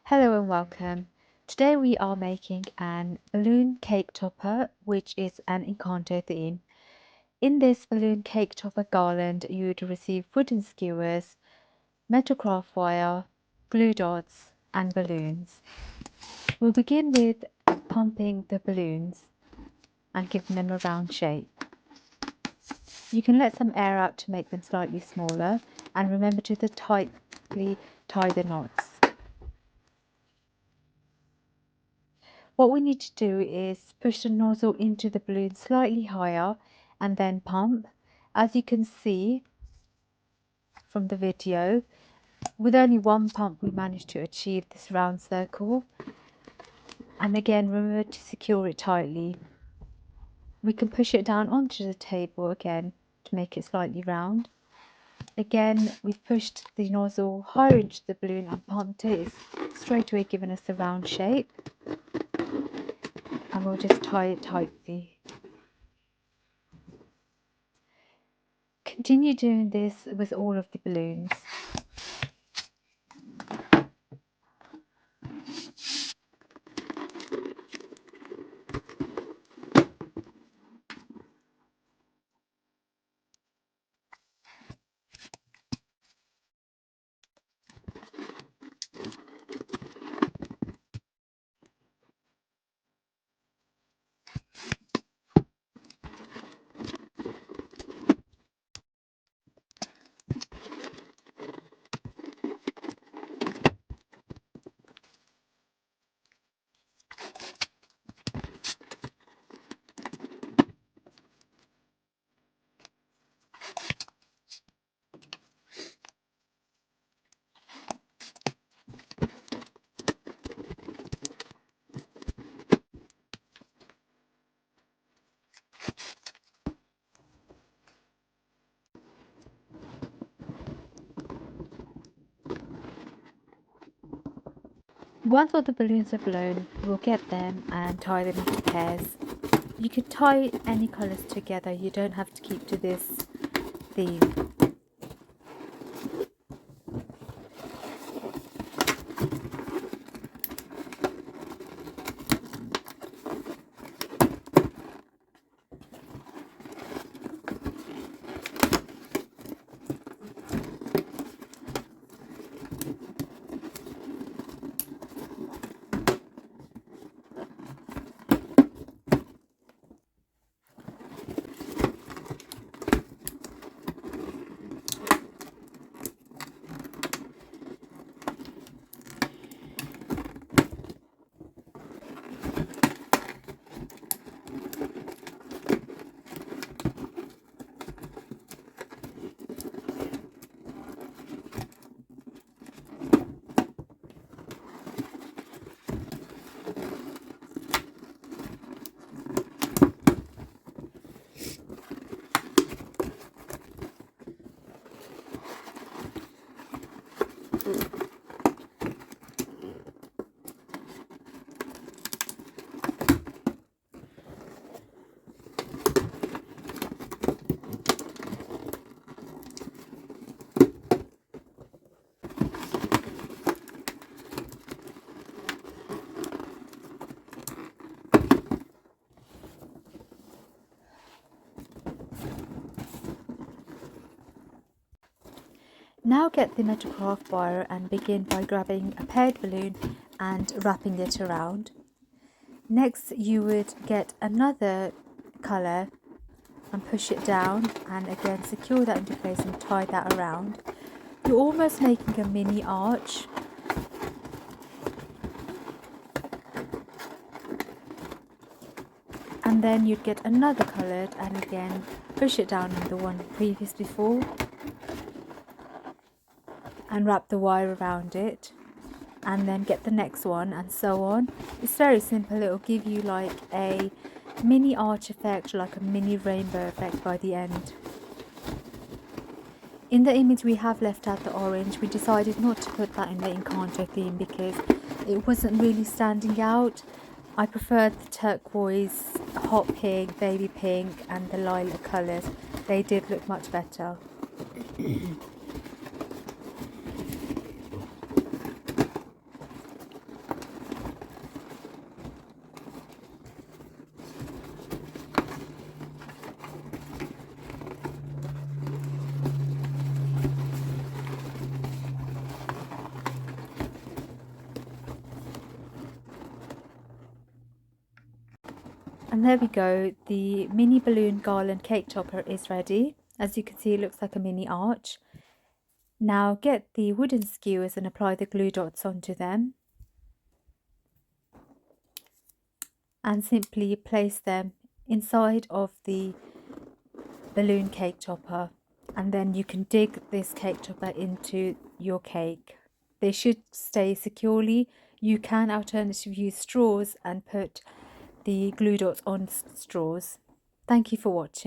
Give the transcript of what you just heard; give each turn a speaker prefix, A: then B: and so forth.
A: Hello and welcome. Today we are making an balloon cake topper, which is an Encanto theme. In this balloon cake topper garland, you would receive wooden skewers, metal craft wire, glue dots, and balloons. We'll begin with pumping the balloons and giving them a round shape. You can let some air out to make them slightly smaller, and remember to tightly tie the knots. What we need to do is push the nozzle into the balloon slightly higher and then pump. As you can see from the video, with only one pump we managed to achieve this round circle. And again, remember to secure it tightly. We can push it down onto the table again to make it slightly round. Again, we've pushed the nozzle higher into the balloon and pumped it. It's straight away given us a round shape. And we'll just tie it tightly. Continue doing this with all of the balloons. Once all the balloons are blown, we'll get them and tie them into pairs. You could tie any colours together, you don't have to keep to this theme. Now get the metal craft wire and begin by grabbing a paired balloon and wrapping it around. Next you would get another colour and push it down and again secure that into place and tie that around. You're almost making a mini arch. And then you'd get another coloured and again push it down on the one previous before and wrap the wire around it, and then get the next one and so on. It's very simple. It will give you like a mini arch effect, like a mini rainbow effect by the end. In the image we have left out the orange. We decided not to put that in the Encanto theme because it wasn't really standing out. I preferred the turquoise, hot pink, baby pink and the lilac colours. They did look much better. And there we go, the mini balloon garland cake topper is ready. As you can see, it looks like a mini arch. Now get the wooden skewers and apply the glue dots onto them. And simply place them inside of the balloon cake topper. And then you can dig this cake topper into your cake. They should stay securely. You can alternatively use straws and put the glue dots on straws. Thank you for watching.